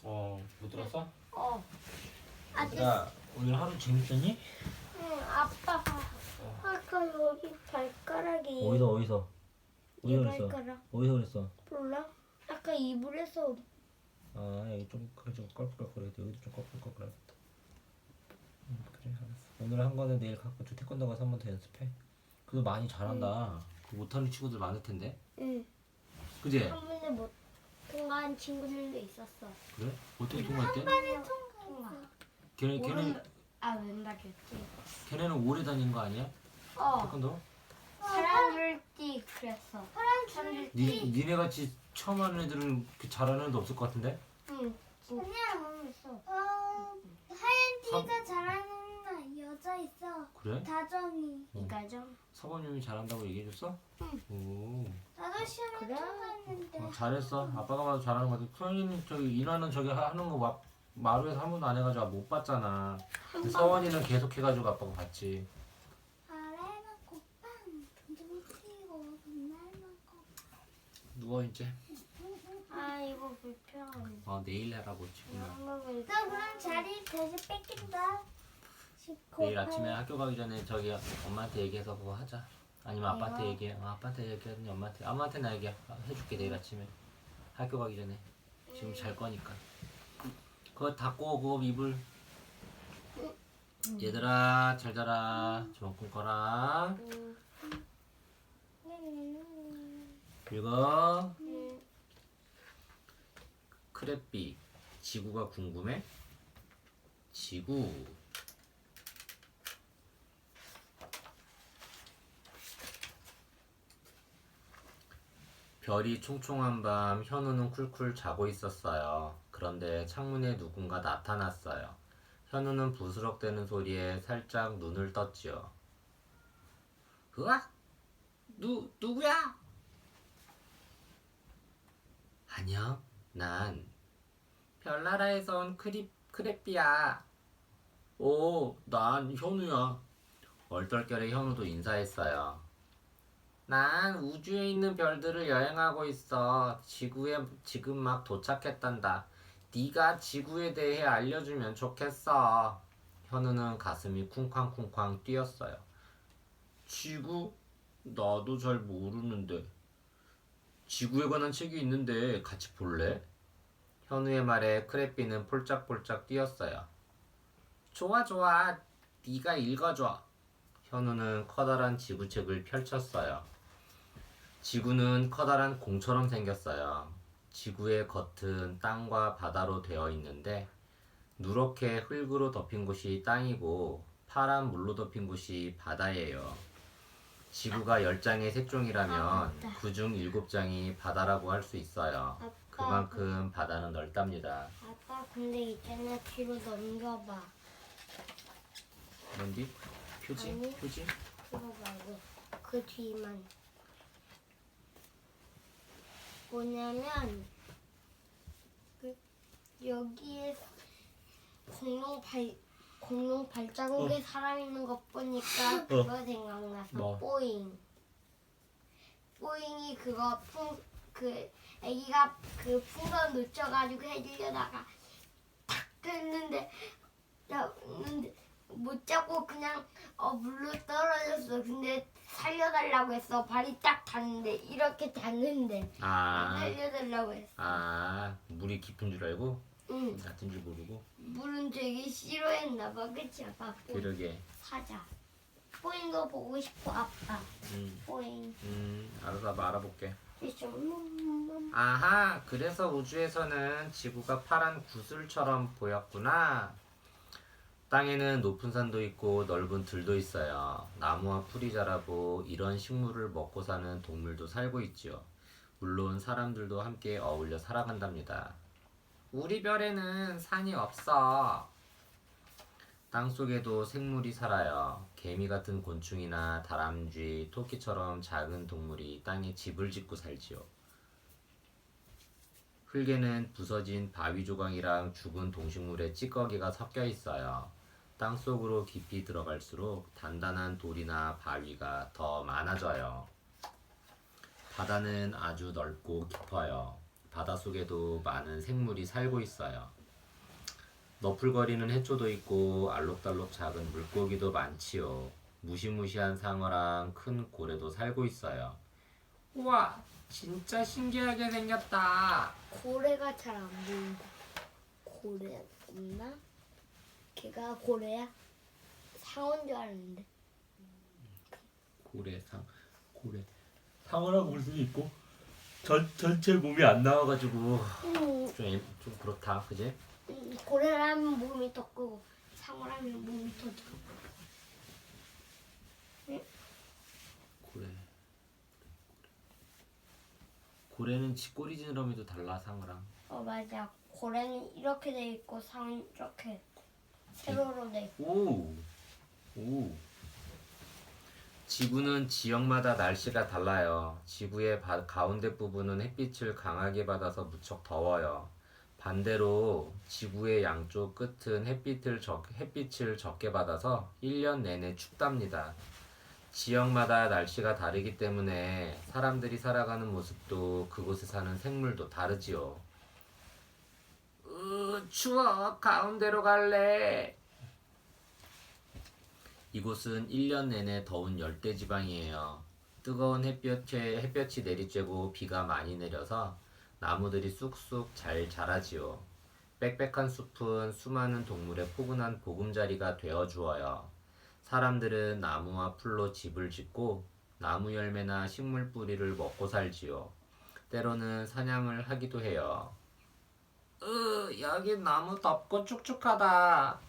못 들었어? 아직 얘들아, 오늘 하루 재밌었니? 응, 아빠가 아까 여기 발가락이 어디서 얘 그랬어? 발가락 어디서 그랬어? 몰라? 아까 이불에서 여기 좀 그래 좀 껄껄거려. 여기도 좀 껄껄거려야겠다. 그래 알았어. 오늘 한 거는 내일 갖고 저 태권도 가서 한 번 더 연습해. 그래도 많이 잘한다. 그 못하는 친구들 많을 텐데. 응. 그지? 한 번에 못 통과한 친구들도 있었어. 그래? 어떻게 통과했대? 통과. 걔네는 왼발이었지. 오래 다닌 거 아니야? 태권도? 사람들끼리 그랬어. 사람들끼리. 니네 같이 처음 하는 애들은 잘하는 애도 없을 것 같은데? 응. 그냥 모르겠어. 하얀 티가 잘하는 여자 있어. 그래? 다정이. 이가정. 사모님이 잘한다고 얘기해줬어? 응. 오. 나도 시험을 그래? 통과했는데. 잘했어. 아빠가 봐도 잘하는 거 같아. 소연이는 저기 인화는 저기 하는 거 마루에서 한 번도 안 해가지고 못 봤잖아. 근데 서원이는 계속 해가지고 아빠가 봤지. 아래만 고빵. 좀 튀고 빛날만 고. 누워 이제. 이거 불편하네. 내일 해라고 지금. 너 그럼 자리 다시 뺏긴다. 내일 아침에 학교 가기 전에 저기 엄마한테 얘기해서 그거 하자. 아니면 아빠한테 얘기해. 아빠한테 얘기하든지 엄마한테 나 해줄게 내일 아침에. 학교 가기 전에. 지금 잘 거니까. 그거 닫고 그거 이불. 얘들아 잘 자라. 좋은 꿈 꿔라. 읽어. 크랩비. 지구가 궁금해? 지구. 별이 총총한 밤 현우는 쿨쿨 자고 있었어요. 그런데 창문에 누군가 나타났어요. 현우는 부스럭대는 소리에 살짝 눈을 떴지요. 으악! 누구야? 안녕, 난 별나라에서 온 크랩비야. 오, 난 현우야. 얼떨결에 현우도 인사했어요. 난 우주에 있는 별들을 여행하고 있어. 지구에 지금 막 도착했단다. 네가 지구에 대해 알려주면 좋겠어. 현우는 가슴이 쿵쾅쿵쾅 뛰었어요. 지구? 나도 잘 모르는데. 지구에 관한 책이 있는데 같이 볼래? 현우의 말에 크랩비는 폴짝폴짝 뛰었어요. 좋아. 네가 읽어줘. 현우는 커다란 지구책을 펼쳤어요. 지구는 커다란 공처럼 생겼어요. 지구의 겉은 땅과 바다로 되어 있는데 누렇게 흙으로 덮인 곳이 땅이고 파란 물로 덮인 곳이 바다예요. 지구가 10장의 색종이라면 그중 7장이 바다라고 할 수 있어요. 그만큼 바다는 넓답니다. 아빠 근데 있잖아 뒤로 넘겨봐. 뭔디? 표지? 아니. 표지? 그거 말고 그 뒤만. 뭐냐면 여기에 공룡 발자국에 사람 있는 것 보니까 그거 생각나서 뭐? 뽀잉이 애기가 그 풍선 놓쳐가지고 해주려다가 탁 됐는데 못 잡고 그냥 물로 떨어졌어. 근데 살려달라고 했어. 발이 딱 닿는데 이렇게 닿는데 살려달라고 했어. 물이 깊은 줄 알고? 응. 얕은 줄 모르고? 물은 되게 싫어했나봐. 그치 아빠? 그러게. 사자. 뽀잉도 보고 싶어 아빠. 뽀잉. 알아서 한번 알아볼게. 좀. 아하, 그래서 우주에서는 지구가 파란 구슬처럼 보였구나. 땅에는 높은 산도 있고 넓은 들도 있어요. 나무와 풀이 자라고 이런 식물을 먹고 사는 동물도 살고 있지요. 물론 사람들도 함께 어울려 살아간답니다. 우리 별에는 산이 없어. 땅속에도 생물이 살아요. 개미 같은 곤충이나 다람쥐, 토끼처럼 작은 동물이 땅에 집을 짓고 살지요. 흙에는 부서진 바위 조각이랑 죽은 동식물의 찌꺼기가 섞여 있어요. 땅속으로 깊이 들어갈수록 단단한 돌이나 바위가 더 많아져요. 바다는 아주 넓고 깊어요. 바닷속에도 많은 생물이 살고 있어요. 너풀거리는 해초도 있고 알록달록 작은 물고기도 많지요. 무시무시한 상어랑 큰 고래도 살고 있어요. 우와, 진짜 신기하게 생겼다. 고래가 잘 안 보인다. 고래 없나? 걔가 고래야? 상어인 줄 알았는데. 고래. 상어라고 볼 수도 있고 전체 몸이 안 나와가지고 좀 그렇다, 그지? 고래라면 몸이 더 크고 상어라면 몸이 더 작고. 고래는 꼬리 지느러미도 달라, 상어랑. 맞아. 고래는 이렇게 돼 있고 상어는 이렇게 세로로 돼 있고. 오. 지구는 지역마다 날씨가 달라요. 지구의 가운데 부분은 햇빛을 강하게 받아서 무척 더워요. 반대로 지구의 양쪽 끝은 햇빛을 적게 받아서 1년 내내 춥답니다. 지역마다 날씨가 다르기 때문에 사람들이 살아가는 모습도 그곳에 사는 생물도 다르지요. 추워. 가운데로 갈래. 이곳은 1년 내내 더운 열대지방이에요. 뜨거운 햇볕이 내리쬐고 비가 많이 내려서 나무들이 쑥쑥 잘 자라지요. 빽빽한 숲은 수많은 동물의 포근한 보금자리가 되어 주어요. 사람들은 나무와 풀로 집을 짓고 나무 열매나 식물 뿌리를 먹고 살지요. 때로는 사냥을 하기도 해요. 여기 너무 덥고 축축하다. 아빠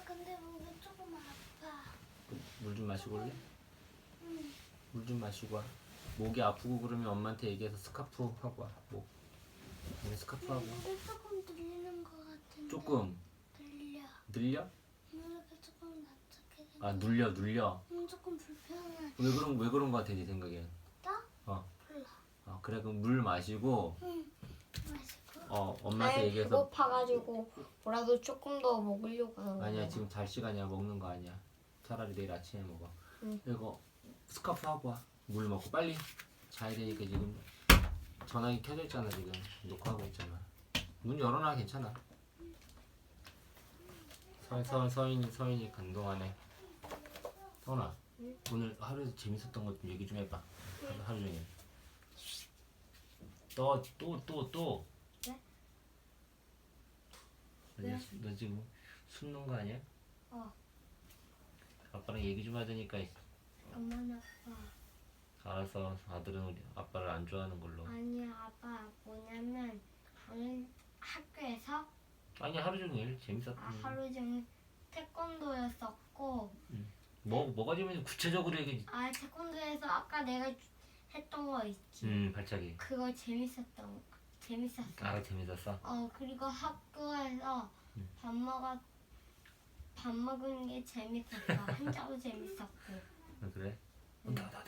근데 목이 조금 아파. 물 좀 마시고 올래? 응. 물 좀 마시고 와. 목이 아프고 그러면 엄마한테 얘기해서 스카프 하고 와. 목. 오늘 스카프 하고. 목이 조금 들리는 것 같은데. 조금 들려. 늘려? 이렇게 조금 납작해. 아, 눌려. 조금 불편해. 왜 그런 거 같아, 네 생각엔? 나? 어. 몰라. 그래, 그럼 물 마시고, 응. 마시고. 엄마한테 아니, 얘기해서. 배고파가지고 뭐라도 조금 더 먹으려고 하는 거야. 아니야, 지금 잘 시간이야. 먹는 거 아니야. 차라리 내일 아침에 먹어. 응. 이거 스카프 하고 와. 물 먹고 빨리 자야 되니까 지금 전화기 켜져 있잖아. 지금 녹화하고 있잖아. 문 열어놔. 괜찮아. 서인이 간동하네. 서은아, 오늘 하루에서 재밌었던 것 좀 얘기 좀 해봐. 하루 종일. 또. 네? 너 지금 숨는 거 아니야? 아빠랑 얘기 좀 하자니까. 엄마는 알았어. 아들은 우리 아빠를 안 좋아하는 걸로. 아니야, 아빠 뭐냐면 오늘 학교에서 아니, 하루 종일 재밌었던. 하루 종일 태권도였었고. 뭐가 재밌는지 구체적으로 얘기해. 태권도에서 아까 내가 했던 거 있지. 발차기. 그거 재밌었어. 재밌었어. 그리고 학교에서 밥 먹은 게 재밌었어. 한자도 재밌었고. 그래? 나.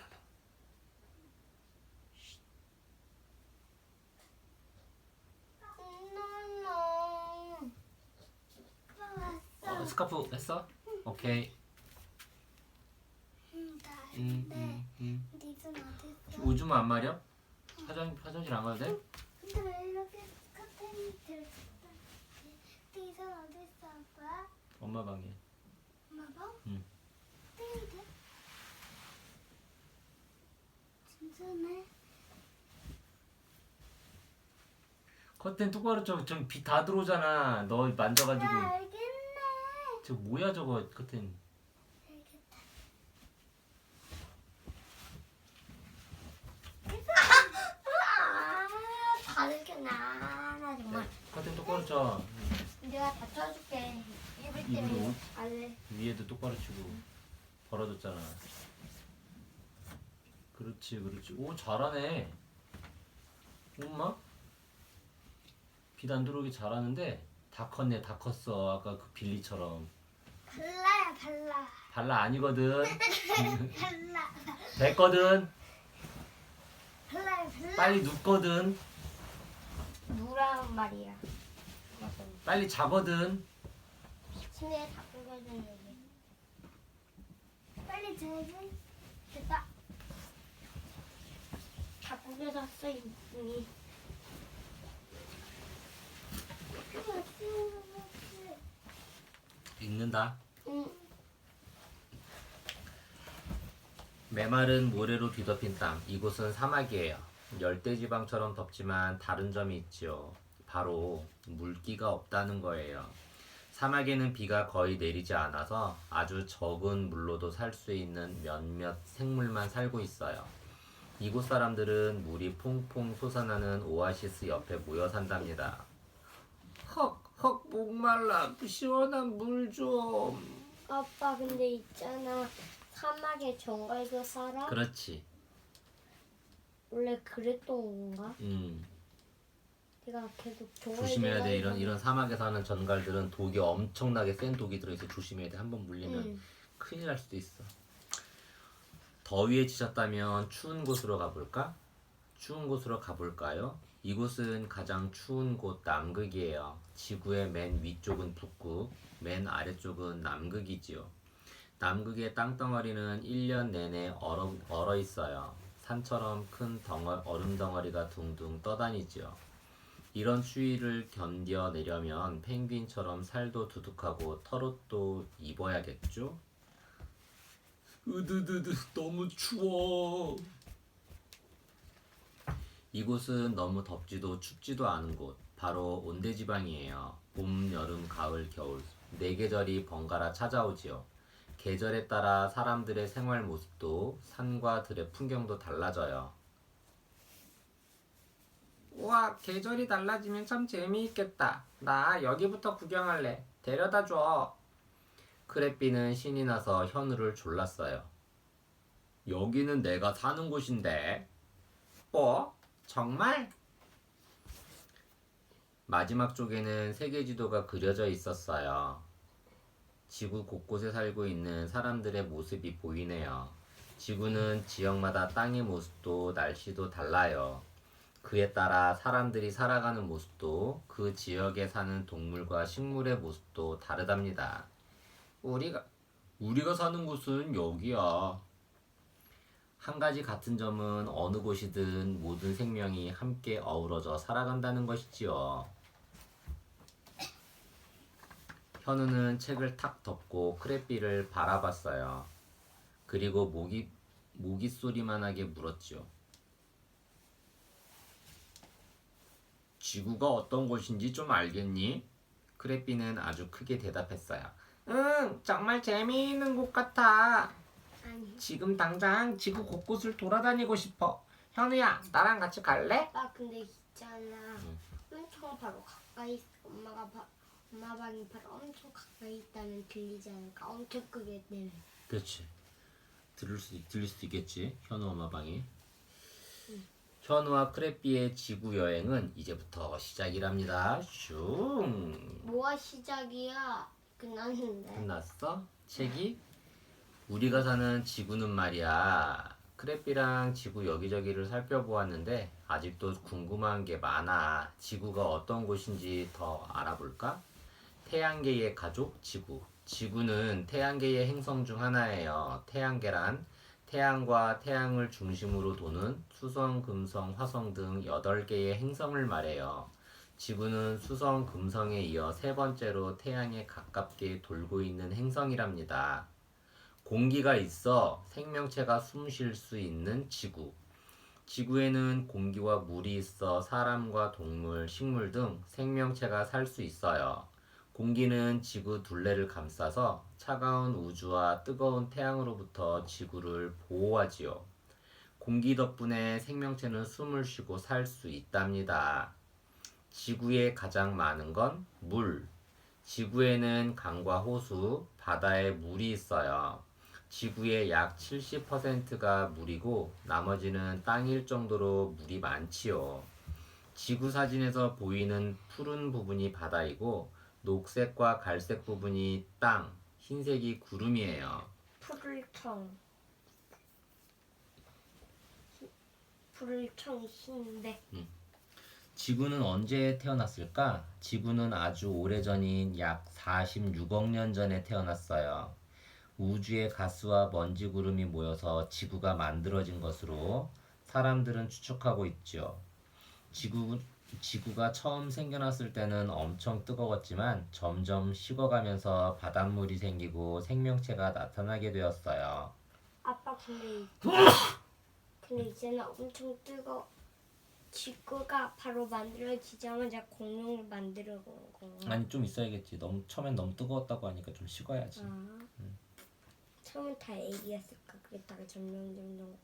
스카프 했어? 오케이. 다 했는데. 니는 어딨어? 요즘은 안 마려? 화장실 안 가도 돼? 근데 왜 이렇게 커튼이 들었어? 니는 어딨어 아빠? 엄마 방에. 엄마 봐? 응. 땡이돼? 진짜네? 커튼 똑바로 저비 다 들어오잖아. 너 만져가지고. 알겠네. 저 뭐야 저거 커튼. 알겠다. 다들 나 정말. 커튼 똑바로 쳐. 내가 다 쳐줄게. 입을 입으로 때문에 알래. 위에도 똑바로 치고. 벌어졌잖아. 그렇지. 오, 잘하네. 엄마? 빛 안 들어오게 잘하는데 다 컸네. 다 컸어. 아까 그 빌리처럼. 발라야 발라. 발라 아니거든. 발라. 됐거든. 발라야 발라. 빨리 눕거든. 누라는 말이야. 빨리 자거든. 침대에 다 꾸겨주는 빨리 자야지. 됐다. 자국에 샀어 이미. 읽는다. 응. 메마른 모래로 뒤덮인 땅. 이곳은 사막이에요. 열대지방처럼 덥지만 다른 점이 있지요. 바로 물기가 없다는 거예요. 사막에는 비가 거의 내리지 않아서 아주 적은 물로도 살 수 있는 몇몇 생물만 살고 있어요. 이곳 사람들은 물이 퐁퐁 솟아나는 오아시스 옆에 모여 산답니다. 헉 목말라. 시원한 물 좀. 아빠 근데 있잖아. 사막에 정갈도 살아? 그렇지. 원래 그랬던 건가? 내가 계속 정갈 조심해야 돼. 이런 사막에 사는 전갈들은 독이 엄청나게 센 독이 들어있어. 조심해야 돼. 한번 물리면 큰일 날 수도 있어. 더위에 지쳤다면 추운 곳으로 가볼까? 추운 곳으로 가볼까요? 이곳은 가장 추운 곳 남극이에요. 지구의 맨 위쪽은 북극, 맨 아래쪽은 남극이지요. 남극의 땅덩어리는 1년 내내 얼어 있어요. 산처럼 큰 얼음 덩어리가 둥둥 떠다니지요. 이런 추위를 견뎌내려면 펭귄처럼 살도 두둑하고 털옷도 입어야겠죠? 으드드드 너무 추워. 이곳은 너무 덥지도 춥지도 않은 곳, 바로 온대지방이에요. 봄, 여름, 가을, 겨울 4계절이 번갈아 찾아오지요. 계절에 따라 사람들의 생활 모습도 산과 들의 풍경도 달라져요. 우와, 계절이 달라지면 참 재미있겠다. 나 여기부터 구경할래. 데려다 줘. 크레삐는 신이 나서 현우를 졸랐어요. 여기는 내가 사는 곳인데. 정말? 마지막 쪽에는 세계 지도가 그려져 있었어요. 지구 곳곳에 살고 있는 사람들의 모습이 보이네요. 지구는 지역마다 땅의 모습도 날씨도 달라요. 그에 따라 사람들이 살아가는 모습도 그 지역에 사는 동물과 식물의 모습도 다르답니다. 우리가 사는 곳은 여기야. 한 가지 같은 점은 어느 곳이든 모든 생명이 함께 어우러져 살아간다는 것이지요. 현우는 책을 탁 덮고 크레삐를 바라봤어요. 그리고 모기 소리만하게 물었지요. 지구가 어떤 곳인지 좀 알겠니? 크레삐는 아주 크게 대답했어요. 응, 정말 재미있는 곳 같아. 아니. 지금 당장 지구 곳곳을 돌아다니고 싶어. 현우야, 나랑 같이 갈래? 아빠 근데 있잖아. 엄청 바로 가까이 엄마 방이 바로 엄청 가까이 있다면 들리지 않을까? 엄청 크게 때문에. 그렇지. 들릴 수도 있겠지. 현우 엄마 방이. 현우와 크레삐의 지구 여행은 이제부터 시작이랍니다. 슝. 뭐가 시작이야? 끝났는데. 끝났어? 책이? 우리가 사는 지구는 말이야. 크레삐랑 지구 여기저기를 살펴보았는데 아직도 궁금한 게 많아. 지구가 어떤 곳인지 더 알아볼까? 태양계의 가족 지구. 지구는 태양계의 행성 중 하나예요. 태양계란 태양과 태양을 중심으로 도는 수성, 금성, 화성 등 8개의 행성을 말해요. 지구는 수성, 금성에 이어 3번째로 태양에 가깝게 돌고 있는 행성이랍니다. 공기가 있어 생명체가 숨 쉴 수 있는 지구. 지구에는 공기와 물이 있어 사람과 동물, 식물 등 생명체가 살 수 있어요. 공기는 지구 둘레를 감싸서 차가운 우주와 뜨거운 태양으로부터 지구를 보호하지요. 공기 덕분에 생명체는 숨을 쉬고 살 수 있답니다. 지구에 가장 많은 건 물. 지구에는 강과 호수, 바다에 물이 있어요. 지구의 약 70%가 물이고 나머지는 땅일 정도로 물이 많지요. 지구 사진에서 보이는 푸른 부분이 바다이고 녹색과 갈색 부분이 땅, 흰색이 구름이에요. 푸를청 흰데. 지구는 언제 태어났을까? 지구는 아주 오래전인 약 46억 년 전에 태어났어요. 우주의 가스와 먼지 구름이 모여서 지구가 만들어진 것으로 사람들은 추측하고 있죠. 지구가 처음 생겨났을 때는 엄청 뜨거웠지만 점점 식어가면서 바닷물이 생기고 생명체가 나타나게 되었어요. 아빠 근데 이제는 엄청 지구가 바로 만들어지자마자 공룡을 만들어 본 건가? 아니 좀 있어야겠지. 처음엔 너무 뜨거웠다고 하니까 좀 식어야지. 처음엔 다 애기였을까? 그랬다가 점점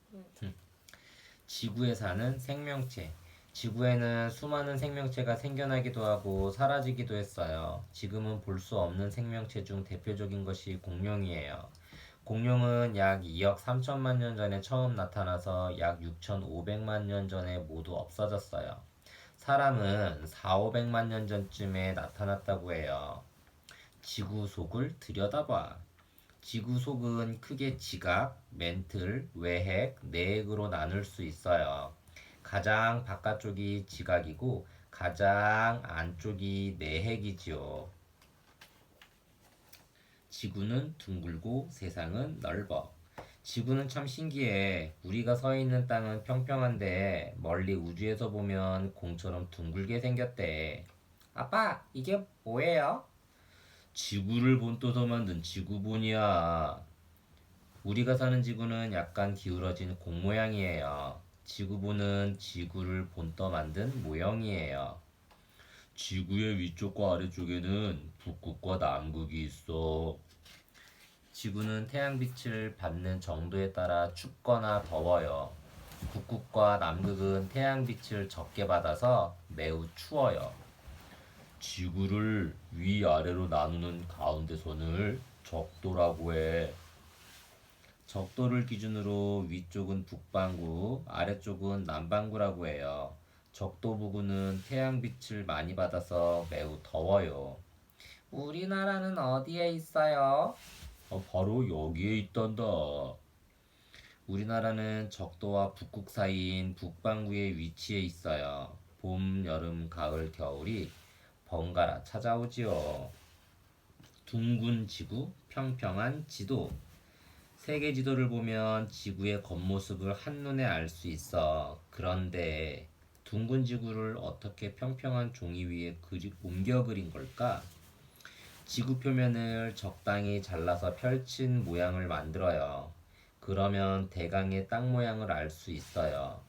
지구에 사는 생명체. 지구에는 수많은 생명체가 생겨나기도 하고 사라지기도 했어요. 지금은 볼 수 없는 생명체 중 대표적인 것이 공룡이에요. 공룡은 약 2억 3천만 년 전에 처음 나타나서 약 6,500만 년 전에 모두 없어졌어요. 사람은 4, 500만 년 전쯤에 나타났다고 해요. 지구 속을 들여다봐. 지구 속은 크게 지각, 맨틀, 외핵, 내핵으로 나눌 수 있어요. 가장 바깥쪽이 지각이고 가장 안쪽이 내핵이지요. 지구는 둥글고 세상은 넓어. 지구는 참 신기해. 우리가 서 있는 땅은 평평한데 멀리 우주에서 보면 공처럼 둥글게 생겼대. 아빠, 이게 뭐예요? 지구를 본떠서 만든 지구본이야. 우리가 사는 지구는 약간 기울어진 공 모양이에요. 지구본은 지구를 본떠 만든 모형이에요. 지구의 위쪽과 아래쪽에는 북극과 남극이 있어. 지구는 태양빛을 받는 정도에 따라 춥거나 더워요. 북극과 남극은 태양빛을 적게 받아서 매우 추워요. 지구를 위아래로 나누는 가운데 선을 적도라고 해. 적도를 기준으로 위쪽은 북반구, 아래쪽은 남반구라고 해요. 적도 부근은 태양빛을 많이 받아서 매우 더워요. 우리나라는 어디에 있어요? 바로 여기에 있단다. 우리나라는 적도와 북극 사이인 북반구에 위치해 있어요. 봄, 여름, 가을, 겨울이 번갈아 찾아오지요. 둥근 지구, 평평한 지도. 세계 지도를 보면 지구의 겉모습을 한눈에 알 수 있어. 그런데 둥근 지구를 어떻게 평평한 종이 위에 옮겨 그린 걸까? 지구 표면을 적당히 잘라서 펼친 모양을 만들어요. 그러면 대강의 땅 모양을 알 수 있어요.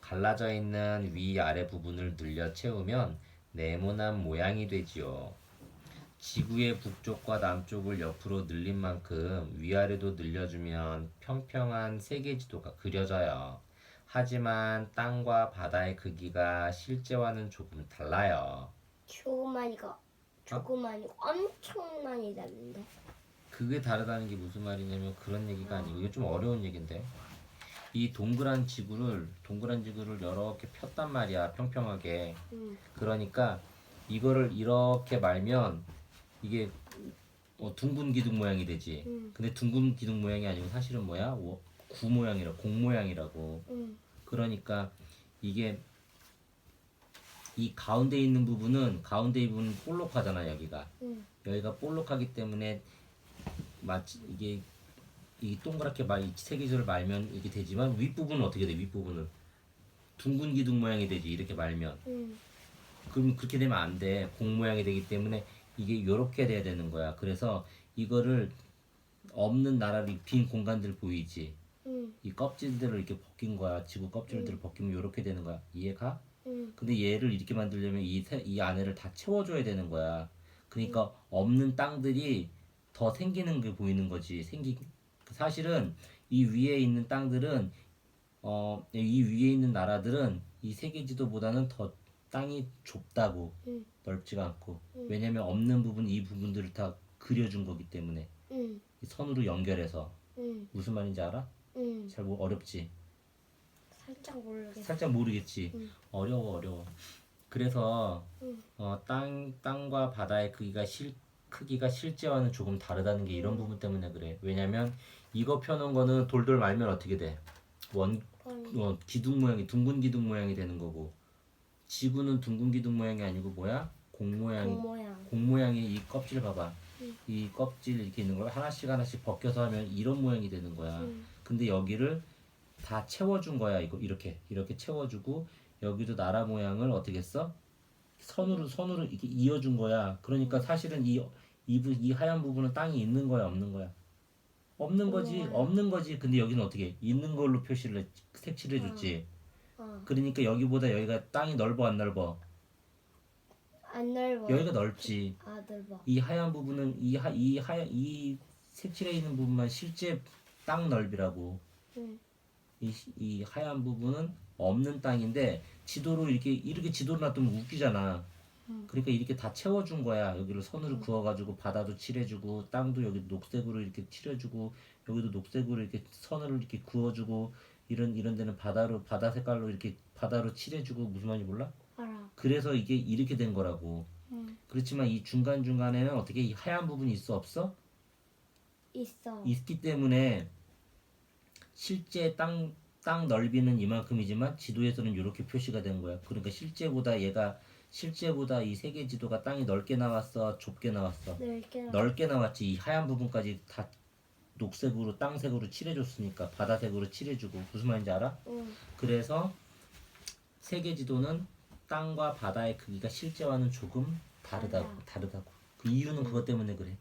갈라져 있는 위아래 부분을 늘려 채우면 네모난 모양이 되지요. 지구의 북쪽과 남쪽을 옆으로 늘린 만큼 위아래도 늘려주면 평평한 세계지도가 그려져요. 하지만 땅과 바다의 크기가 실제와는 조금 달라요. 조그마니고 엄청 많이 다른데. 그게 다르다는 게 무슨 말이냐면 그런 얘기가 아니고 이게 좀 어려운 얘긴데 이 동그란 지구를 이렇게 폈단 말이야. 평평하게. 그러니까 이거를 이렇게 말면 이게 둥근 기둥 모양이 되지. 근데 둥근 기둥 모양이 아니고 사실은 뭐야? 구 모양이라 공 모양이라고. 그러니까 이게 이 가운데 있는 부분은 볼록하잖아. 여기가 볼록하기 때문에 마치 이게 이 동그랗게 이 세계지를 말면 이게 되지만 윗부분은 어떻게 돼? 윗부분은 둥근 기둥 모양이 되지. 이렇게 말면. 그럼 그렇게 되면 안 돼. 공 모양이 되기 때문에 이게 이렇게 돼야 되는 거야. 그래서 이거를 없는 나라를 빈 공간들 보이지? 이 껍질들을 이렇게 벗긴 거야. 지구 껍질들을 벗기면 이렇게 되는 거야. 이해가? 근데 얘를 이렇게 만들려면 이 안에를 다 채워줘야 되는 거야. 그러니까 없는 땅들이 더 생기는 게 보이는 거지. 사실은 이 위에 있는 땅들은 이 위에 있는 나라들은 이 세계 지도보다는 더 땅이 좁다고. 넓지가 않고. 왜냐면 없는 이 부분들을 다 그려준 거기 때문에. 이 선으로 연결해서. 무슨 말인지 알아? 잘 어렵지? 살짝 모르겠지? 어려워. 그래서 땅과 바다의 크기가 실제와는 조금 다르다는 게 이런 부분 때문에 그래. 왜냐면 이거 펴놓은 거는 돌돌 말면 어떻게 돼? 기둥 모양이 둥근 기둥 모양이 되는 거고 지구는 둥근 기둥 모양이 아니고 뭐야? 공 모양이 이 껍질 봐봐. 이 껍질 이렇게 있는 걸 하나씩 벗겨서 하면 이런 모양이 되는 거야. 근데 여기를 다 채워준 거야. 이거 이렇게 채워주고 여기도 나라 모양을 어떻게 했어? 선으로 이렇게 이어준 거야. 그러니까 사실은 이 하얀 부분은 땅이 있는 거야, 없는 거야? 없는 거지, 없는 거야. 없는 거지. 근데 여기는 어떻게 있는 걸로 표시를 색칠해 줬지. 그러니까 여기보다 여기가 땅이 넓어 안 넓어? 안 넓어. 여기가 넓지. 아 넓어. 이 하얀 부분은 이 색칠해 있는 부분만 실제 땅 넓이라고. 응. 이 하얀 부분은 없는 땅인데 지도로 이렇게 지도로 놔두면 웃기잖아. 그러니까 이렇게 다 채워준 거야. 여기를 선으로 그어가지고 바다도 칠해주고 땅도 여기 녹색으로 이렇게 칠해주고 여기도 녹색으로 이렇게 선을 이렇게 그어주고 이런 데는 바다 색깔로 이렇게 바다로 칠해주고 무슨 말인지 몰라? 알아. 그래서 이게 이렇게 된 거라고. 그렇지만 이 중간 중간에는 어떻게 이 하얀 부분이 있어 없어? 있어. 있기 때문에 실제 땅 넓이는 이만큼이지만 지도에서는 이렇게 표시가 된 거야. 그러니까 실제보다 이 세계 지도가 땅이 넓게 나왔어, 좁게 나왔어. 넓게 나왔지. 이 하얀 부분까지 다 녹색으로 땅색으로 칠해줬으니까 바다색으로 칠해주고 무슨 말인지 알아? 응. 그래서 세계 지도는 땅과 바다의 크기가 실제와는 조금 다르다고. 그 이유는 그것 때문에 그래.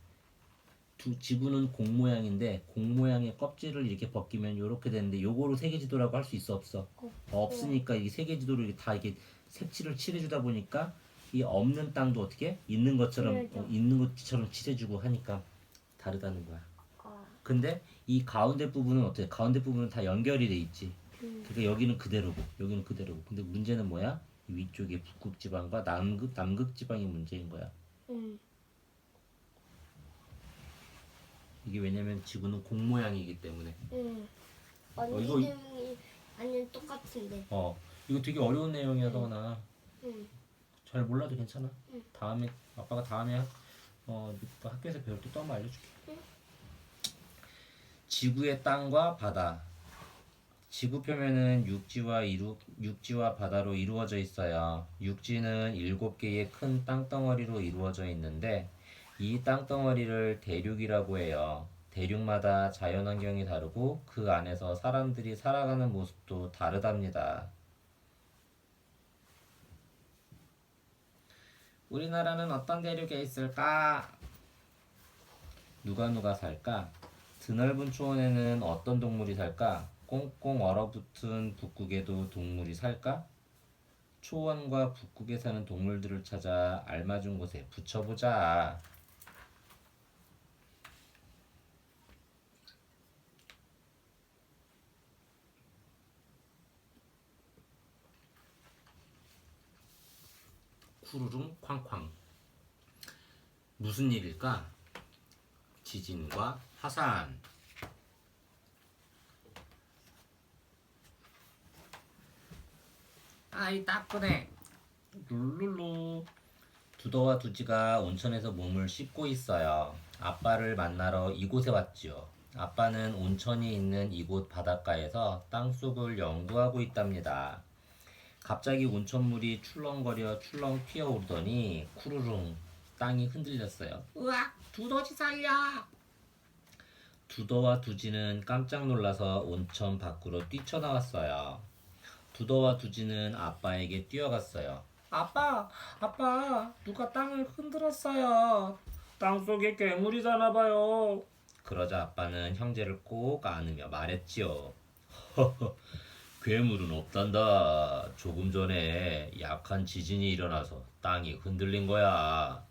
지구는 공 모양인데 공 모양의 껍질을 이렇게 벗기면 이렇게 되는데 요거로 세계 지도라고 할 수 있어 없어? 없으니까 이 세계 지도를 이렇게 색칠을 칠해주다 보니까 이 없는 땅도 어떻게 있는 것처럼 칠해주고 하니까 다르다는 거야. 근데 이 가운데 부분은 어때? 가운데 부분은 다 연결이 돼 있지. 그러니까 여기는 그대로고 여기는 그대로고. 근데 문제는 뭐야? 이 위쪽에 북극 지방과 남극 지방이 문제인 거야. 응. 이게 왜냐면 지구는 공 모양이기 때문에. 응. 이거 언니들이 완전 똑같은데. 이거 되게 어려운 내용이야, 서원아. 응. 잘 몰라도 괜찮아. 응. 아빠가 다음에 또 학교에서 배울 때 또 한번 알려줄게. 응. 지구의 땅과 바다. 지구 표면은 육지와 바다로 이루어져 있어요. 육지는 7개의 큰 땅덩어리로 이루어져 있는데 이 땅덩어리를 대륙이라고 해요. 대륙마다 자연환경이 다르고 그 안에서 사람들이 살아가는 모습도 다르답니다. 우리나라는 어떤 대륙에 있을까? 누가 살까? 드넓은 초원에는 어떤 동물이 살까? 꽁꽁 얼어붙은 북극에도 동물이 살까? 초원과 북극에 사는 동물들을 찾아 알맞은 곳에 붙여보자. 쿠르릉 쾅쾅. 무슨 일일까? 지진과 화산. 아이 따끈해. 룰루루. 두더와 두지가 온천에서 몸을 씻고 있어요. 아빠를 만나러 이곳에 왔지요. 아빠는 온천이 있는 이곳 바닷가에서 땅속을 연구하고 있답니다. 갑자기 온천물이 출렁거려 출렁 튀어오르더니 쿠르릉 땅이 흔들렸어요. 으악! 두더지 살려! 두더와 두지는 깜짝 놀라서 온천 밖으로 뛰쳐나왔어요. 두더와 두지는 아빠에게 뛰어갔어요. 아빠, 누가 땅을 흔들었어요. 땅속에 괴물이잖아 봐요. 그러자 아빠는 형제를 꼭 안으며 말했지요. 괴물은 없단다. 조금 전에 약한 지진이 일어나서 땅이 흔들린 거야.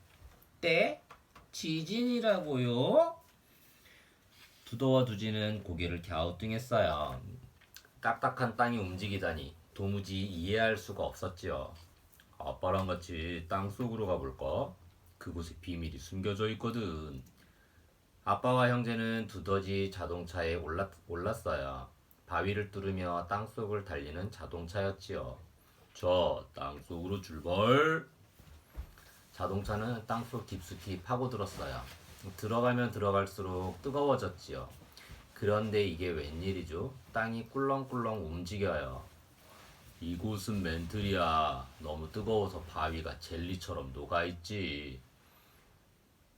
때? 지진이라고요? 두더와 두지는 고개를 갸우뚱했어요. 딱딱한 땅이 움직이다니 도무지 이해할 수가 없었지요. 아빠랑 같이 땅 속으로 가볼까? 그곳에 비밀이 숨겨져 있거든. 아빠와 형제는 두더지 자동차에 올랐어요. 바위를 뚫으며 땅속을 달리는 자동차였지요. 자, 땅속으로 출발! 자동차는 땅속 깊숙이 파고들었어요. 들어가면 들어갈수록 뜨거워졌지요. 그런데 이게 웬일이죠? 땅이 꿀렁꿀렁 움직여요. 이곳은 멘틀이야. 너무 뜨거워서 바위가 젤리처럼 녹아있지.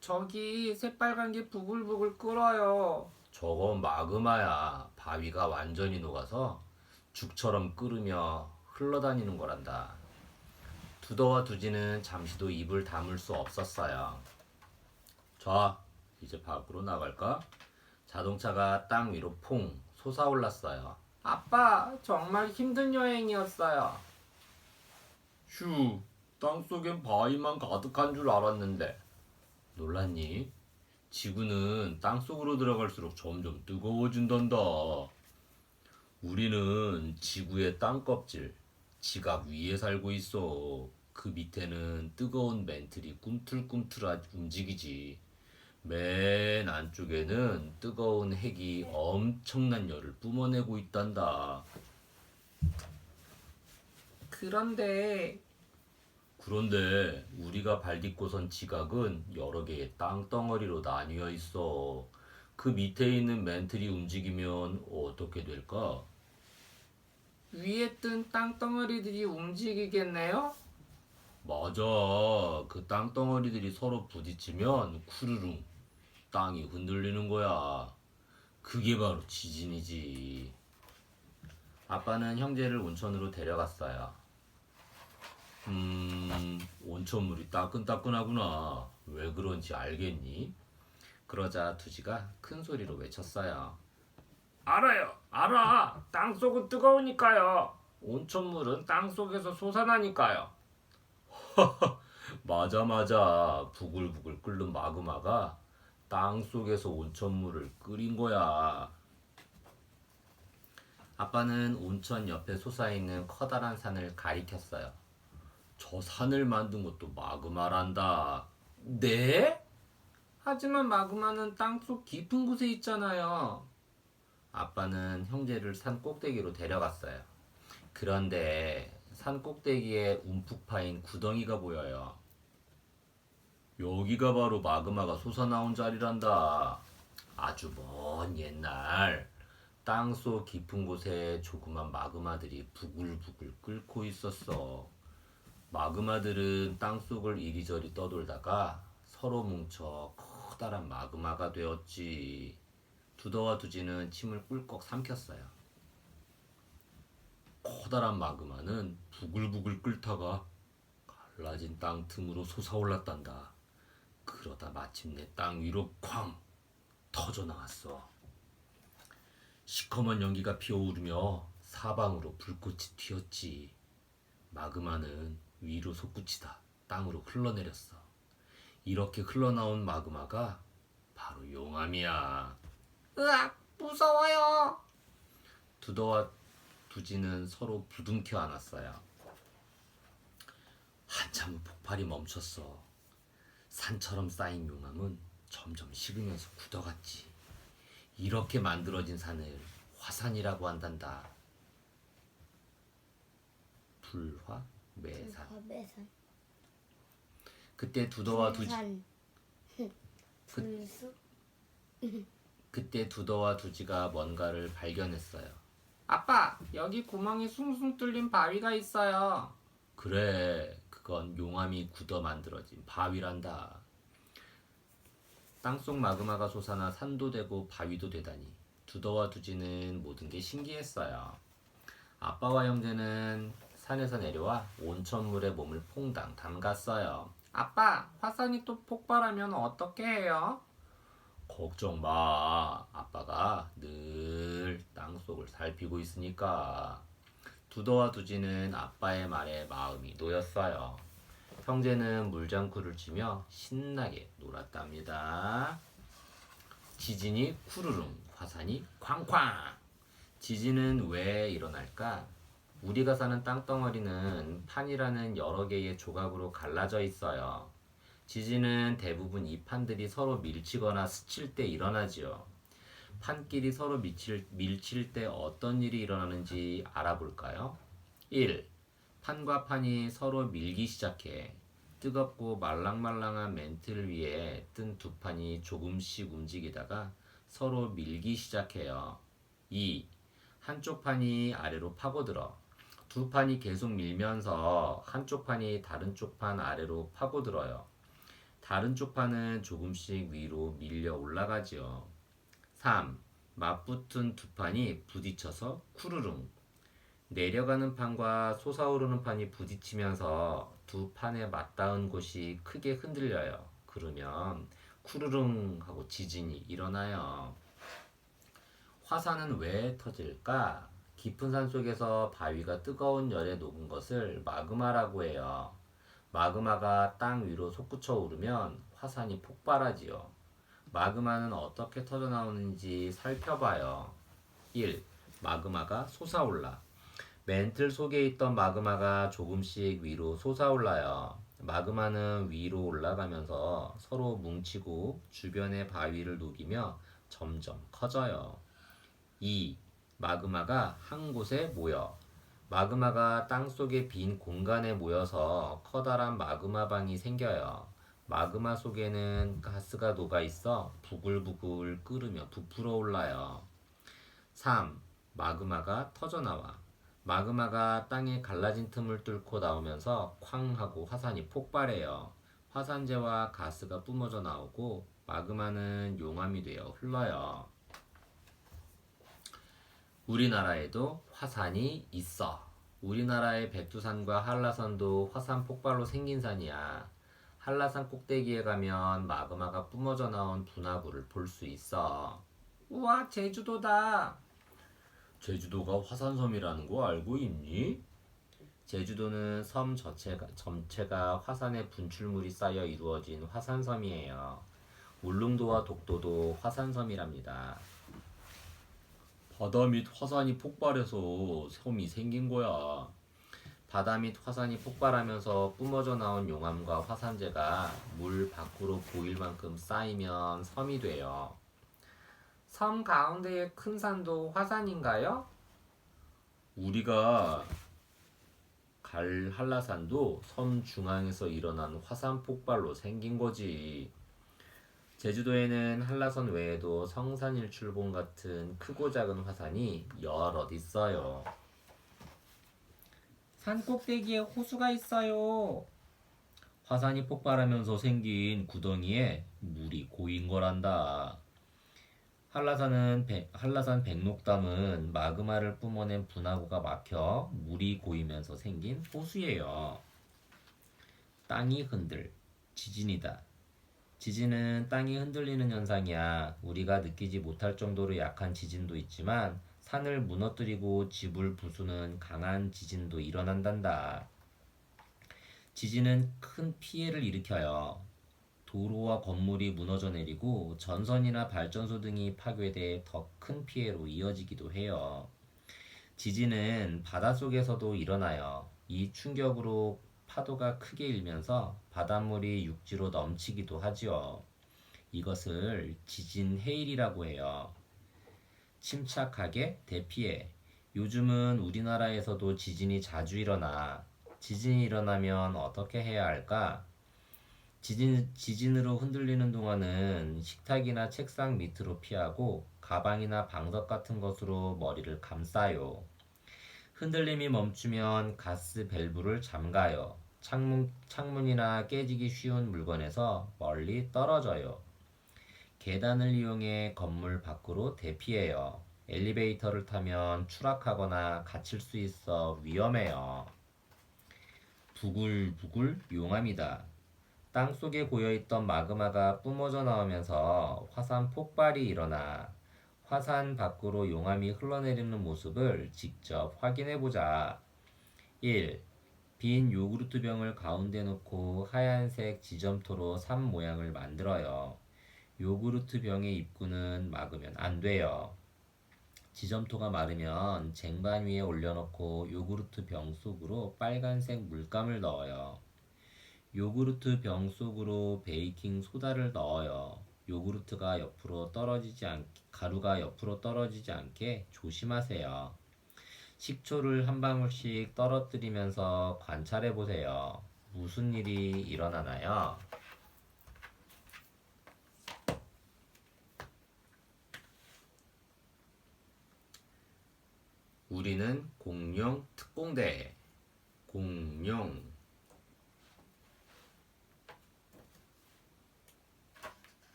저기 새빨간 게 부글부글 끓어요. 저건 마그마야. 바위가 완전히 녹아서 죽처럼 끓으며 흘러다니는 거란다. 두더와 두지는 잠시도 입을 다물 수 없었어요. 자, 이제 밖으로 나갈까? 자동차가 땅 위로 퐁 솟아올랐어요. 아빠, 정말 힘든 여행이었어요. 휴, 땅속엔 바위만 가득한 줄 알았는데. 놀랐니? 지구는 땅속으로 들어갈수록 점점 뜨거워진단다. 우리는 지구의 땅껍질, 지각 위에 살고 있어. 그 밑에는 뜨거운 멘틀이 꿈틀꿈틀 움직이지. 맨 안쪽에는 뜨거운 핵이 엄청난 열을 뿜어내고 있단다. 그런데 우리가 발 딛고선 지각은 여러 개의 땅덩어리로 나뉘어 있어. 그 밑에 있는 멘틀이 움직이면 어떻게 될까? 위에 뜬 땅덩어리들이 움직이겠네요? 맞아. 그 땅덩어리들이 서로 부딪히면 쿠르릉 땅이 흔들리는 거야. 그게 바로 지진이지. 아빠는 형제를 온천으로 데려갔어요. 온천물이 따끈따끈하구나. 왜 그런지 알겠니? 그러자 두지가 큰 소리로 외쳤어요. 알아요. 알아. 땅속은 뜨거우니까요. 온천물은 땅속에서 솟아나니까요. 맞아. 부글부글 끓는 마그마가 땅속에서 온천물을 끓인 거야. 아빠는 온천 옆에 솟아있는 커다란 산을 가리켰어요. 저 산을 만든 것도 마그마란다. 네? 하지만 마그마는 땅속 깊은 곳에 있잖아요. 아빠는 형제를 산 꼭대기로 데려갔어요. 그런데 산 꼭대기에 움푹 파인 구덩이가 보여요. 여기가 바로 마그마가 솟아나온 자리란다. 아주 먼 옛날 땅속 깊은 곳에 조그만 마그마들이 부글부글 끓고 있었어. 마그마들은 땅속을 이리저리 떠돌다가 서로 뭉쳐 커다란 마그마가 되었지. 두더와 두지는 침을 꿀꺽 삼켰어요. 커다란 마그마는 부글부글 끓다가 갈라진 땅 틈으로 솟아올랐단다. 그러다 마침내 땅 위로 쾅 터져 나왔어. 시커먼 연기가 피어오르며 사방으로 불꽃이 튀었지. 마그마는 위로 솟구치다 땅으로 흘러내렸어. 이렇게 흘러나온 마그마가 바로 용암이야. 으악, 무서워요. 두더와 두지는 서로 부둥켜 안았어요. 한참 후 폭발이 멈췄어. 산처럼 쌓인 용암은 점점 식으면서 굳어갔지. 이렇게 만들어진 산을 화산이라고 한단다. 불화매산. 매산. 그때 두더와 두지 산. 불수. 그때 두더와 두지가 뭔가를 발견했어요. 아빠, 여기 구멍이 숭숭 뚫린 바위가 있어요. 그래, 그건 용암이 굳어 만들어진 바위란다. 땅속 마그마가 솟아나 산도 되고 바위도 되다니 두더와 두지는 모든 게 신기했어요. 아빠와 형제는 산에서 내려와 온천물에 몸을 퐁당 담갔어요. 아빠, 화산이 또 폭발하면 어떻게 해요? 걱정 마. 아빠가 늘 땅속을 살피고 있으니까. 두더와 두지는 아빠의 말에 마음이 놓였어요. 형제는 물장구를 치며 신나게 놀았답니다. 지진이 쿠르릉, 화산이 쾅쾅. 지진은 왜 일어날까? 우리가 사는 땅덩어리는 판이라는 여러 개의 조각으로 갈라져 있어요. 지진은 대부분 이 판들이 서로 밀치거나 스칠 때 일어나지요. 판끼리 서로 밀칠 때 어떤 일이 일어나는지 알아볼까요? 1. 판과 판이 서로 밀기 시작해. 뜨겁고 말랑말랑한 멘틀 위에 뜬 두 판이 조금씩 움직이다가 서로 밀기 시작해요. 2. 한쪽 판이 아래로 파고들어. 두 판이 계속 밀면서 한쪽 판이 다른 쪽 판 아래로 파고들어요. 다른 쪽 판은 조금씩 위로 밀려 올라가지요. 3. 맞붙은 두 판이 부딪혀서 쿠르릉. 내려가는 판과 솟아오르는 판이 부딪히면서 두 판에 맞닿은 곳이 크게 흔들려요. 그러면 쿠르릉 하고 지진이 일어나요. 화산은 왜 터질까? 깊은 산 속에서 바위가 뜨거운 열에 녹은 것을 마그마라고 해요. 마그마가 땅 위로 솟구쳐 오르면 화산이 폭발하지요. 마그마는 어떻게 터져나오는지 살펴봐요. 1. 마그마가 솟아올라. 멘틀 속에 있던 마그마가 조금씩 위로 솟아올라요. 마그마는 위로 올라가면서 서로 뭉치고 주변의 바위를 녹이며 점점 커져요. 2. 마그마가 한 곳에 모여. 마그마가 땅속의 빈 공간에 모여서 커다란 마그마방이 생겨요. 마그마 속에는 가스가 녹아 있어 부글부글 끓으며 부풀어 올라요. 3. 마그마가 터져나와. 마그마가 땅에 갈라진 틈을 뚫고 나오면서 쾅 하고 화산이 폭발해요. 화산재와 가스가 뿜어져 나오고 마그마는 용암이 되어 흘러요. 우리나라에도 화산이 있어. 우리나라의 백두산과 한라산도 화산 폭발로 생긴 산이야. 한라산 꼭대기에 가면 마그마가 뿜어져 나온 분화구를 볼 수 있어. 우와, 제주도다. 제주도가 화산섬이라는 거 알고 있니? 제주도는 섬 전체가 화산의 분출물이 쌓여 이루어진 화산섬이에요. 울릉도와 독도도 화산섬이랍니다. 바다 및 화산이 폭발해서 섬이 생긴 거야. 바다 및 화산이 폭발하면서 뿜어져 나온 용암과 화산재가 물 밖으로 보일 만큼 쌓이면 섬이 돼요. 섬 가운데의 큰 산도 화산인가요? 우리가 갈 한라산도 섬 중앙에서 일어난 화산 폭발로 생긴 거지. 제주도에는 한라산 외에도 성산일출봉 같은 크고 작은 화산이 여럿 있어요. 산 꼭대기에 호수가 있어요. 화산이 폭발하면서 생긴 구덩이에 물이 고인 거란다. 한라산 백록담은 마그마를 뿜어낸 분화구가 막혀 물이 고이면서 생긴 호수예요. 땅이 흔들, 지진이다. 지진은 땅이 흔들리는 현상이야. 우리가 느끼지 못할 정도로 약한 지진도 있지만 산을 무너뜨리고 집을 부수는 강한 지진도 일어난단다. 지진은 큰 피해를 일으켜요. 도로와 건물이 무너져 내리고 전선이나 발전소 등이 파괴돼 더 큰 피해로 이어지기도 해요. 지진은 바닷속에서도 일어나요. 이 충격으로 파도가 크게 일면서 바닷물이 육지로 넘치기도 하지요. 이것을 지진 해일이라고 해요. 침착하게 대피해. 요즘은 우리나라에서도 지진이 자주 일어나. 지진이 일어나면 어떻게 해야 할까? 지진으로 흔들리는 동안은 식탁이나 책상 밑으로 피하고 가방이나 방석 같은 것으로 머리를 감싸요. 흔들림이 멈추면 가스 밸브를 잠가요. 창문이나 깨지기 쉬운 물건에서 멀리 떨어져요. 계단을 이용해 건물 밖으로 대피해요. 엘리베이터를 타면 추락하거나 갇힐 수 있어 위험해요. 부글부글 용암이다. 땅속에 고여있던 마그마가 뿜어져 나오면서 화산 폭발이 일어나 화산 밖으로 용암이 흘러내리는 모습을 직접 확인해보자. 1. 빈 요구르트 병을 가운데 놓고 하얀색 지점토로 산 모양을 만들어요. 요구르트 병의 입구는 막으면 안 돼요. 지점토가 마르면 쟁반 위에 올려놓고 요구르트 병 속으로 빨간색 물감을 넣어요. 요구르트 병 속으로 베이킹 소다를 넣어요. 가루가 옆으로 떨어지지 않게 조심하세요. 식초를 한 방울씩 떨어뜨리면서 관찰해 보세요. 무슨 일이 일어나나요? 우리는 공룡 특공대. 공룡.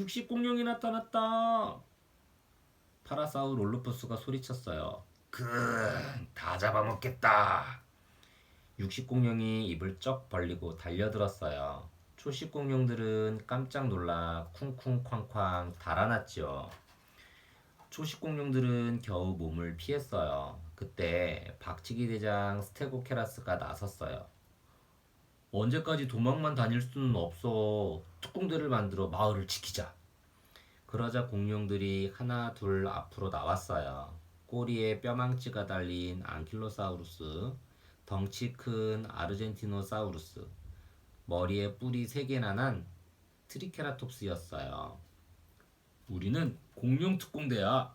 육식 공룡이 나타났다. 파라사우롤루푸스가 소리쳤어요. 다 잡아먹겠다. 육식 공룡이 입을 쩍 벌리고 달려들었어요. 초식 공룡들은 깜짝 놀라 쿵쿵쾅쾅 달아났죠. 초식 공룡들은 겨우 몸을 피했어요. 그때 박치기 대장 스테고케라스가 나섰어요. 언제까지 도망만 다닐 수는 없어. 특공대를 만들어 마을을 지키자. 그러자 공룡들이 하나 둘 앞으로 나왔어요. 꼬리에 뼈망치가 달린 안킬로사우루스, 덩치 큰 아르젠티노사우루스, 머리에 뿔이 3개나 난 트리케라톱스였어요. 우리는 공룡 특공대야.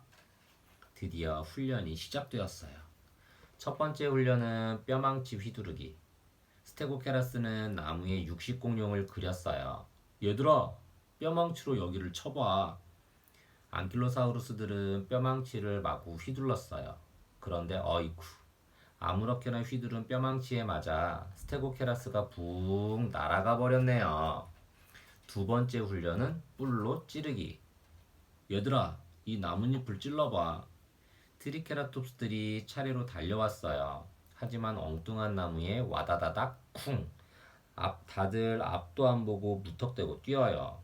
드디어 훈련이 시작되었어요. 첫 번째 훈련은 뼈망치 휘두르기. 스테고케라스는 나무에 육식 공룡을 그렸어요. 얘들아, 뼈망치로 여기를 쳐봐. 안킬로사우루스들은 뼈망치를 마구 휘둘렀어요. 그런데 어이쿠, 아무렇게나 휘두른 뼈망치에 맞아 스테고케라스가 붕 날아가 버렸네요. 두 번째 훈련은 뿔로 찌르기. 얘들아, 이 나뭇잎을 찔러봐. 트리케라톱스들이 차례로 달려왔어요. 하지만 엉뚱한 나무에 와다다닥 쿵. 다들 앞도 안 보고 무턱대고 뛰어요.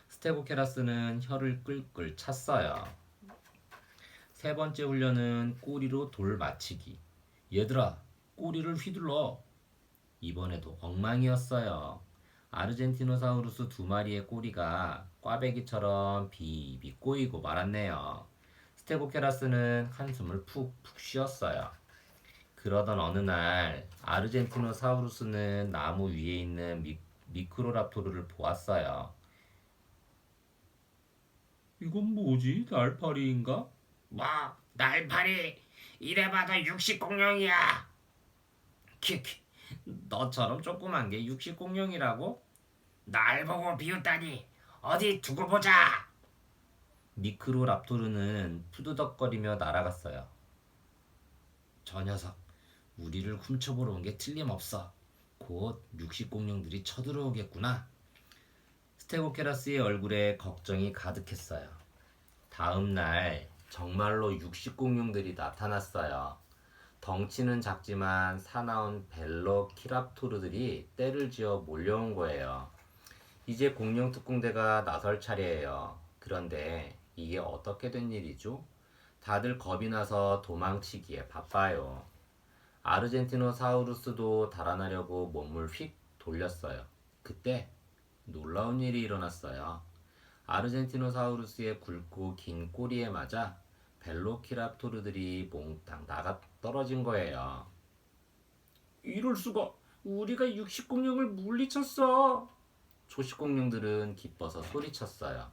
스테고케라스는 혀를 끌끌 찼어요. 세 번째 훈련은 꼬리로 돌 맞히기. 얘들아, 꼬리를 휘둘러. 이번에도 엉망이었어요. 아르젠티노사우루스 2마리의 꼬리가 꽈배기처럼 비비 꼬이고 말았네요. 스테고케라스는 한숨을 푹푹 쉬었어요. 그러던 어느 날 아르젠티노사우루스는 나무 위에 있는 미크로랍토르를 보았어요. 이건 뭐지? 날파리인가? 뭐? 날파리? 이래봐도 육식공룡이야. 킥. 너처럼 조그만 게 육식공룡이라고? 날 보고 비웃다니. 어디 두고 보자. 미크로랍토르는 푸드덕거리며 날아갔어요. 저 녀석, 우리를 훔쳐보러 온 게 틀림없어. 곧 육식공룡들이 쳐들어오겠구나. 스테고케라스의 얼굴에 걱정이 가득했어요. 다음 날 정말로 육식공룡들이 나타났어요. 덩치는 작지만 사나운 벨로키랍토르들이 떼를 지어 몰려온 거예요. 이제 공룡 특공대가 나설 차례예요. 그런데 이게 어떻게 된 일이죠? 다들 겁이 나서 도망치기에 바빠요. 아르젠티노사우루스도 달아나려고 몸을 휙 돌렸어요. 그때 놀라운 일이 일어났어요. 아르젠티노사우루스의 굵고 긴 꼬리에 맞아 벨로키랍토르들이 몽땅 나가 떨어진 거예요. 이럴 수가, 우리가 육식공룡을 물리쳤어. 초식공룡들은 기뻐서 소리쳤어요.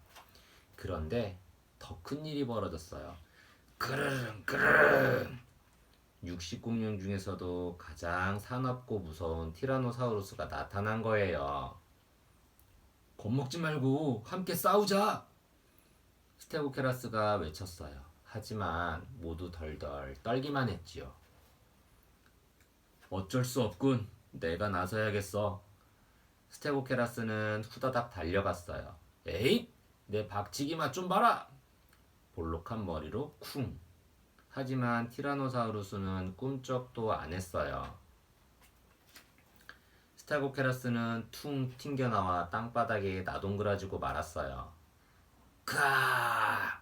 그런데 더 큰 일이 벌어졌어요. 그르릉 그르릉. 육식공룡 중에서도 가장 사납고 무서운 티라노사우루스가 나타난 거예요. 겁먹지 말고 함께 싸우자. 스테고케라스가 외쳤어요. 하지만 모두 덜덜 떨기만 했지요. 어쩔 수 없군. 내가 나서야겠어. 스테고케라스는 후다닥 달려갔어요. 에잇! 내 박치기 맛 좀 봐라! 볼록한 머리로 쿵. 하지만 티라노사우루스는 꿈쩍도 안 했어요. 스테고케라스는 퉁 튕겨나와 땅바닥에 나동그라지고 말았어요. 카!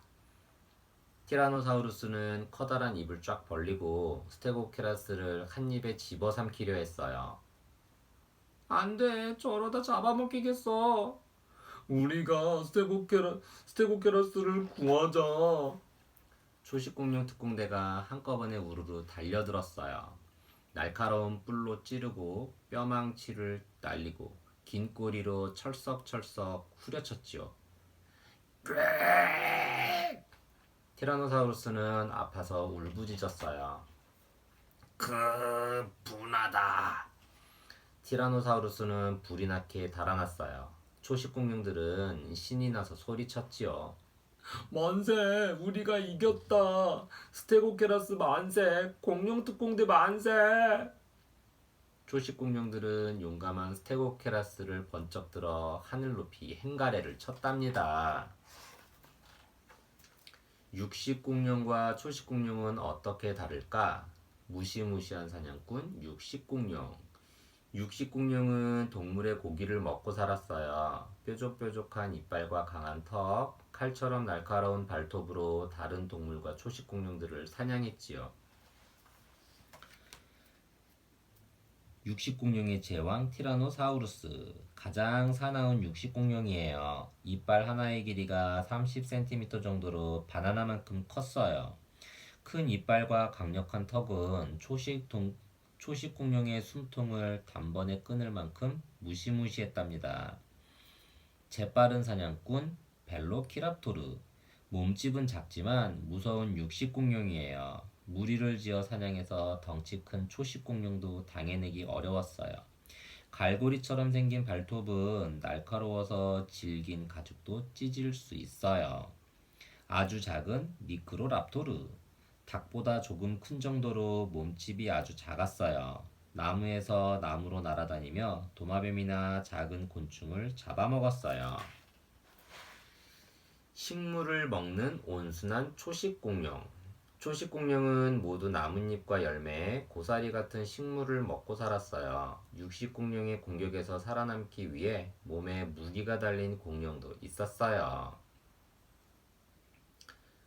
티라노사우루스는 커다란 입을 쫙 벌리고 스테고케라스를 한 입에 집어삼키려 했어요. 안 돼, 저러다 잡아먹히겠어. 우리가 스테고케라스를 구하자. 초식공룡 특공대가 한꺼번에 우르르 달려들었어요. 날카로운 뿔로 찌르고 뼈망치를 날리고 긴 꼬리로 철썩철썩 후려쳤지요. 티라노사우루스는 아파서 울부짖었어요. 분하다. 티라노사우루스는 불이 나게 달아났어요. 초식공룡들은 신이 나서 소리쳤지요. 만세! 우리가 이겼다! 스테고케라스 만세! 공룡특공대 만세! 초식 공룡들은 용감한 스테고케라스를 번쩍 들어 하늘 높이 행가래를 쳤답니다. 육식 공룡과 초식 공룡은 어떻게 다를까? 무시무시한 사냥꾼 육식 공룡. 육식 공룡은 동물의 고기를 먹고 살았어요. 뾰족뾰족한 이빨과 강한 턱, 칼처럼 날카로운 발톱으로 다른 동물과 초식 공룡들을 사냥했지요. 육식공룡의 제왕 티라노사우루스. 가장 사나운 육식공룡이에요. 이빨 하나의 길이가 30cm 정도로 바나나만큼 컸어요. 큰 이빨과 강력한 턱은 초식공룡의 숨통을 단번에 끊을 만큼 무시무시했답니다. 재빠른 사냥꾼 벨로키랍토르. 몸집은 작지만 무서운 육식공룡이에요. 무리를 지어 사냥해서 덩치 큰 초식공룡도 당해내기 어려웠어요. 갈고리처럼 생긴 발톱은 날카로워서 질긴 가죽도 찢을 수 있어요. 아주 작은 미크로랍토르. 닭보다 조금 큰 정도로 몸집이 아주 작았어요. 나무에서 나무로 날아다니며 도마뱀이나 작은 곤충을 잡아먹었어요. 식물을 먹는 온순한 초식공룡. 초식공룡은 모두 나뭇잎과 열매, 고사리 같은 식물을 먹고 살았어요. 육식공룡의 공격에서 살아남기 위해 몸에 무기가 달린 공룡도 있었어요.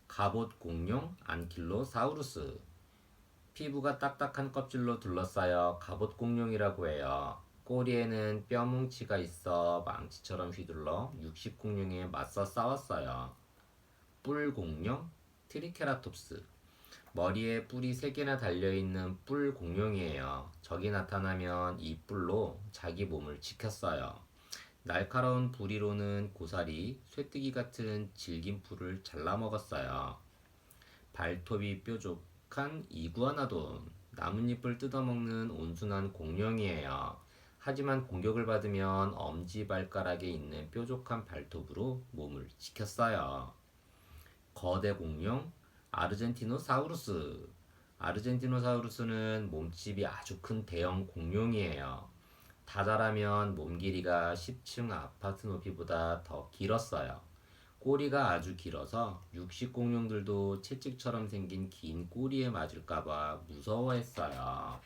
갑옷공룡 안킬로사우루스. 피부가 딱딱한 껍질로 둘러싸여 갑옷공룡이라고 해요. 꼬리에는 뼈뭉치가 있어 망치처럼 휘둘러 육식공룡에 맞서 싸웠어요. 뿔공룡 트리케라톱스. 머리에 뿔이 3개나 달려있는 뿔공룡이에요. 적이 나타나면 이 뿔로 자기 몸을 지켰어요. 날카로운 부리로는 고사리, 쇠뜨기 같은 질긴 풀을 잘라먹었어요. 발톱이 뾰족한 이구아나돈. 나뭇잎을 뜯어먹는 온순한 공룡이에요. 하지만 공격을 받으면 엄지발가락에 있는 뾰족한 발톱으로 몸을 지켰어요. 거대 공룡 아르젠티노사우루스. 아르젠티노사우루스는 몸집이 아주 큰 대형 공룡이에요. 다 자라면 몸 길이가 10층 아파트 높이보다 더 길었어요. 꼬리가 아주 길어서 육식 공룡들도 채찍처럼 생긴 긴 꼬리에 맞을까봐 무서워했어요.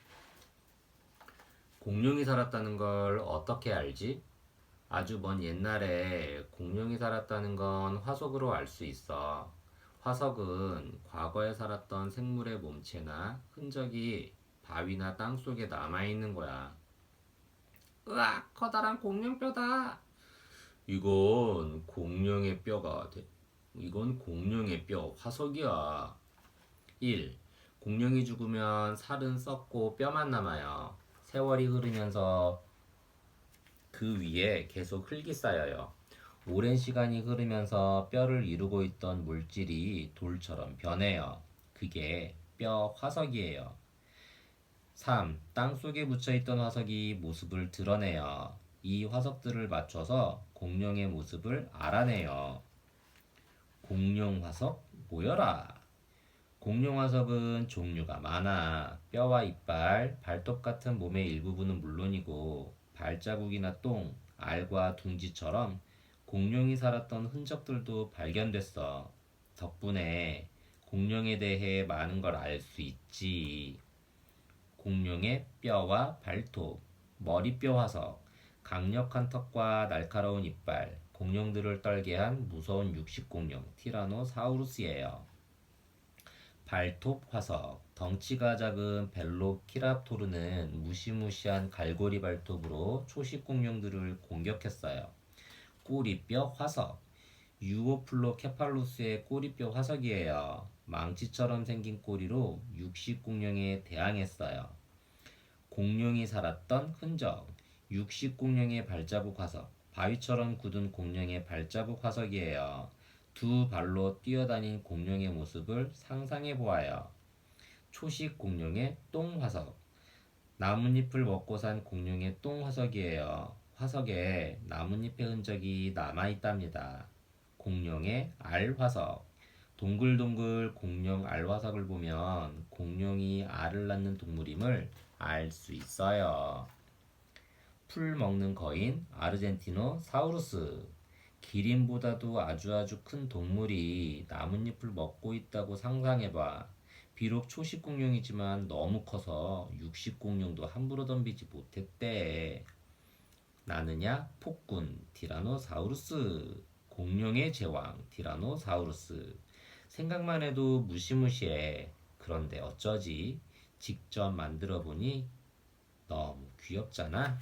공룡이 살았다는 걸 어떻게 알지? 아주 먼 옛날에 공룡이 살았다는 건 화석으로 알 수 있어. 화석은 과거에 살았던 생물의 몸체나 흔적이 바위나 땅 속에 남아있는 거야. 으악, 커다란 공룡뼈다. 이건 공룡의 뼈가 돼. 이건 공룡의 뼈, 화석이야. 1. 공룡이 죽으면 살은 썩고 뼈만 남아요. 세월이 흐르면서 그 위에 계속 흙이 쌓여요. 오랜 시간이 흐르면서 뼈를 이루고 있던 물질이 돌처럼 변해요. 그게 뼈 화석이에요. 3. 땅속에 묻혀있던 화석이 모습을 드러내요. 이 화석들을 맞춰서 공룡의 모습을 알아내요. 공룡 화석 모여라. 공룡 화석은 종류가 많아. 뼈와 이빨, 발톱 같은 몸의 일부분은 물론이고 발자국이나 똥, 알과 둥지처럼 공룡이 살았던 흔적들도 발견됐어. 덕분에 공룡에 대해 많은 걸 알 수 있지. 공룡의 뼈와 발톱, 머리뼈 화석, 강력한 턱과 날카로운 이빨, 공룡들을 떨게 한 무서운 육식공룡 티라노사우루스예요. 발톱 화석. 덩치가 작은 벨로키랍토르는 무시무시한 갈고리 발톱으로 초식 공룡들을 공격했어요. 꼬리뼈 화석. 유오플로케팔루스의 꼬리뼈 화석이에요. 망치처럼 생긴 꼬리로 육식 공룡에 대항했어요. 공룡이 살았던 흔적. 육식 공룡의 발자국 화석. 바위처럼 굳은 공룡의 발자국 화석이에요. 두 발로 뛰어다닌 공룡의 모습을 상상해 보아요. 초식 공룡의 똥 화석. 나뭇잎을 먹고 산 공룡의 똥 화석이에요. 화석에 나뭇잎의 흔적이 남아있답니다. 공룡의 알 화석. 동글동글 공룡 알 화석을 보면 공룡이 알을 낳는 동물임을 알 수 있어요. 풀 먹는 거인 아르젠티노사우루스. 기린보다도 아주 큰 동물이 나뭇잎을 먹고 있다고 상상해봐. 비록 초식공룡이지만 너무 커서 육식공룡도 함부로 덤비지 못했대. 나느냐? 폭군 티라노사우루스. 공룡의 제왕 티라노사우루스. 생각만 해도 무시무시해. 그런데 어쩌지? 직접 만들어 보니 너무 귀엽잖아.